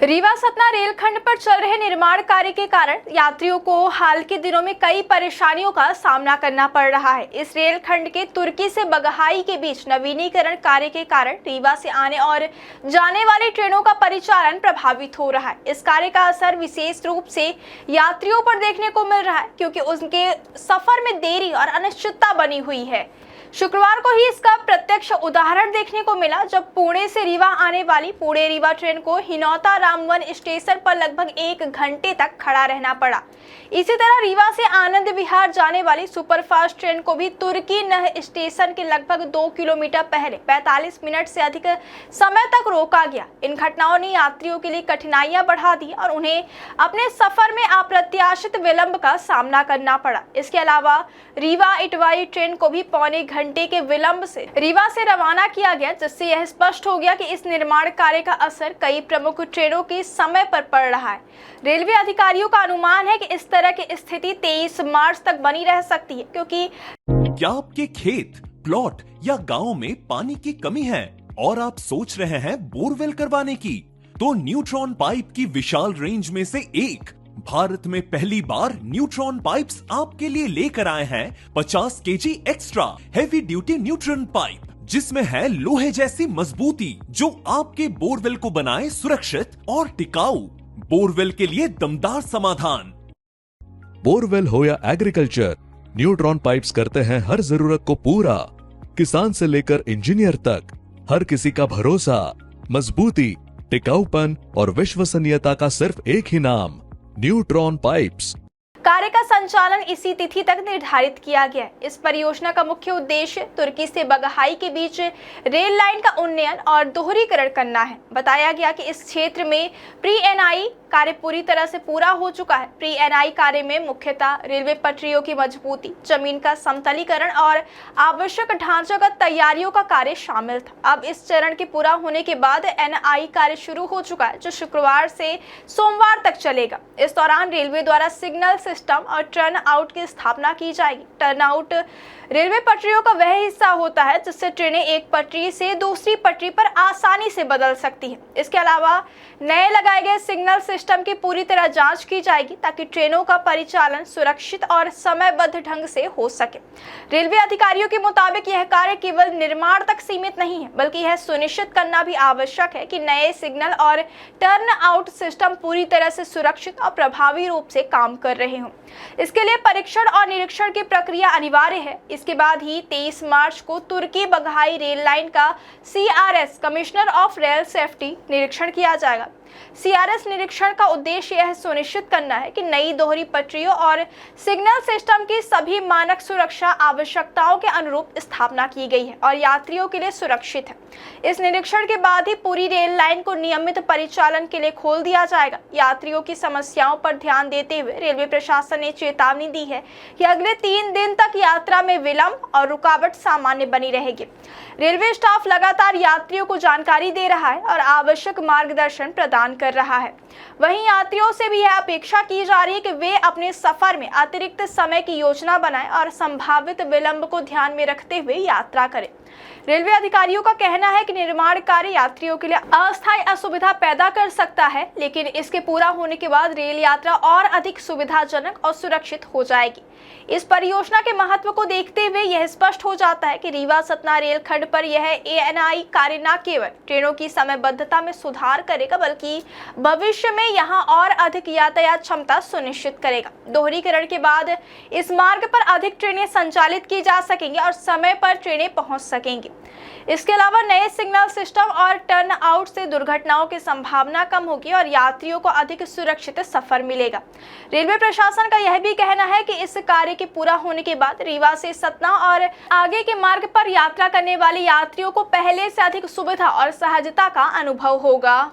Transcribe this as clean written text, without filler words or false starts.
रीवा सतना रेलखंड पर चल रहे निर्माण कार्य के कारण यात्रियों को हाल के दिनों में कई परेशानियों का सामना करना पड़ रहा है। इस रेलखंड के तुर्की से बगहाई के बीच नवीनीकरण कार्य के कारण रीवा से आने और जाने वाली ट्रेनों का परिचालन प्रभावित हो रहा है। इस कार्य का असर विशेष रूप से यात्रियों पर देखने को मिल रहा है, क्योंकि उनके सफर में देरी और अनिश्चितता बनी हुई है। शुक्रवार को ही इसका प्रत्यक्ष उदाहरण देखने को मिला, जब पुणे से रीवा आने वाली पुणे रीवा ट्रेन को हिनौता रामवन स्टेशन पर लगभग 1 घंटे तक खड़ा रहना पड़ा। इसी तरह रीवा से आनंद विहार जाने वाली सुपरफास्ट ट्रेन को भी तुर्की नह स्टेशन के लगभग 2 किलोमीटर पहले 45 मिनट से अधिक समय तक रोका गया। इन घटनाओं ने यात्रियों के लिए कठिनाइयां बढ़ा दी और उन्हें अपने सफर में अप्रत्याशित विलंब का सामना करना पड़ा। इसके अलावा रीवा इटवाई ट्रेन को भी पौने घंटे के विलंब से रीवा से रवाना किया गया, जिससे यह स्पष्ट हो गया कि इस निर्माण कार्य का असर कई प्रमुख ट्रेनों के समय पर पड़ रहा है। रेलवे अधिकारियों का अनुमान है कि इस तरह की स्थिति 23 मार्च तक बनी रह सकती है, क्योंकि क्या आपके खेत, प्लॉट या गांव में पानी की कमी है और आप सोच रहे हैं बोरवेल करवाने की? तो न्यूट्रॉन पाइप की विशाल रेंज में से एक भारत में पहली बार न्यूट्रॉन पाइप्स आपके लिए लेकर आए हैं 50 KG extra heavy duty neutron pipe, जिसमें है लोहे जैसी मजबूती, जो आपके बोरवेल को बनाए सुरक्षित और टिकाऊ। बोरवेल के लिए दमदार समाधान। बोरवेल हो या एग्रीकल्चर, न्यूट्रॉन पाइप्स करते हैं हर जरूरत को पूरा। किसान से लेकर इंजीनियर तक हर किसी का भरोसा, मजबूती, टिकाऊपन और विश्वसनीयता का सिर्फ एक ही नाम, न्यूट्रॉन पाइप्स। कार्य का संचालन इसी तिथि तक निर्धारित किया गया है। इस परियोजना का मुख्य उद्देश्य तुर्की से बगहाई के बीच रेल लाइन का उन्नयन और दोहरीकरण करना है। बताया गया कि इस क्षेत्र में प्री एनआई कार्य पूरी तरह से पूरा हो चुका है। प्री एनआई कार्य में मुख्यतः रेलवे पटरियों की मजबूती, जमीन का समतलीकरण और आवश्यक ढांचागत तैयारियों का कार्य शामिल था। अब इस चरण के पूरा होने के बाद एनआई कार्य शुरू हो चुका है, जो शुक्रवार से सोमवार तक चलेगा। इस दौरान रेलवे द्वारा सिग्नल सिस्टम और टर्न आउट की स्थापना की जाएगी। टर्न आउट रेलवे पटरियों का वह हिस्सा होता है जिससे ट्रेनें एक पटरी से दूसरी पटरी पर आसानी से बदल सकती है। इसके अलावा नए लगाए गए सिग्नल सिस्टम की पूरी तरह जांच की जाएगी, ताकि ट्रेनों का परिचालन सुरक्षित और समयबद्ध ढंग से हो सके। रेलवे अधिकारियों के मुताबिक यह कार्य केवल निर्माण तक सीमित नहीं है, बल्कि यह सुनिश्चित करना भी आवश्यक है कि नए सिग्नल और टर्न आउट सिस्टम पूरी तरह से सुरक्षित और प्रभावी रूप से काम कर रहे हों। इसके लिए परीक्षण और निरीक्षण की प्रक्रिया अनिवार्य है। इसके बाद ही 23 मार्च को तुर्की बगहाई रेल लाइन का CRS commissioner of rail safety निरीक्षण किया जाएगा। सीआरएस निरीक्षण का उद्देश्य यह सुनिश्चित करना है कि नई दोहरी पटरियों और सिग्नल सिस्टम की सभी मानक सुरक्षा आवश्यकताओं के अनुरूप स्थापना की गई है और यात्रियों के लिए सुरक्षित है। इस निरीक्षण के बाद ही पूरी रेल लाइन को नियमित परिचालन के लिए खोल दिया जाएगा। यात्रियों की समस्याओं पर ध्यान देते हुए रेलवे प्रशासन ने चेतावनी दी है कि अगले 3 दिन तक यात्रा में विलंब और रुकावट सामान्य बनी रहेगी। रेलवे स्टाफ लगातार यात्रियों को जानकारी दे रहा है और आवश्यक मार्गदर्शन प्रदान कर रहा है। वहीं यात्रियों से भी यह अपेक्षा की जा रही है कि वे अपने सफर में अतिरिक्त समय की योजना बनाएं और संभावित विलंब को ध्यान में रखते हुए यात्रा करें। रेलवे अधिकारियों का कहना है कि निर्माण कार्य यात्रियों के लिए अस्थायी असुविधा पैदा कर सकता है, लेकिन इसके पूरा होने के बाद रेल यात्रा और अधिक सुविधाजनक और सुरक्षित हो जाएगी। इस परियोजना के महत्व को देखते हुए यह स्पष्ट हो जाता है कि रीवा सतना रेलखंड पर यह एएनआई कार्य न केवल ट्रेनों की समयबद्धता में सुधार करेगा, बल्कि भविष्य में यहां और अधिक यातायात क्षमता सुनिश्चित करेगा। दोहरीकरण के बाद इस मार्ग पर अधिक ट्रेनें संचालित की जा सकेंगी और समय पर ट्रेनें पहुंच सकेंगी। इसके अलावा नए सिग्नल सिस्टम और टर्न आउट से दुर्घटनाओं की संभावना कम होगी और यात्रियों को अधिक सुरक्षित सफर मिलेगा। रेलवे प्रशासन का यह भी कहना है कि इस कार्य के पूरा होने के बाद रीवा से सतना और आगे के मार्ग पर यात्रा करने वाले यात्रियों को पहले से अधिक सुविधा और सहजता का अनुभव होगा।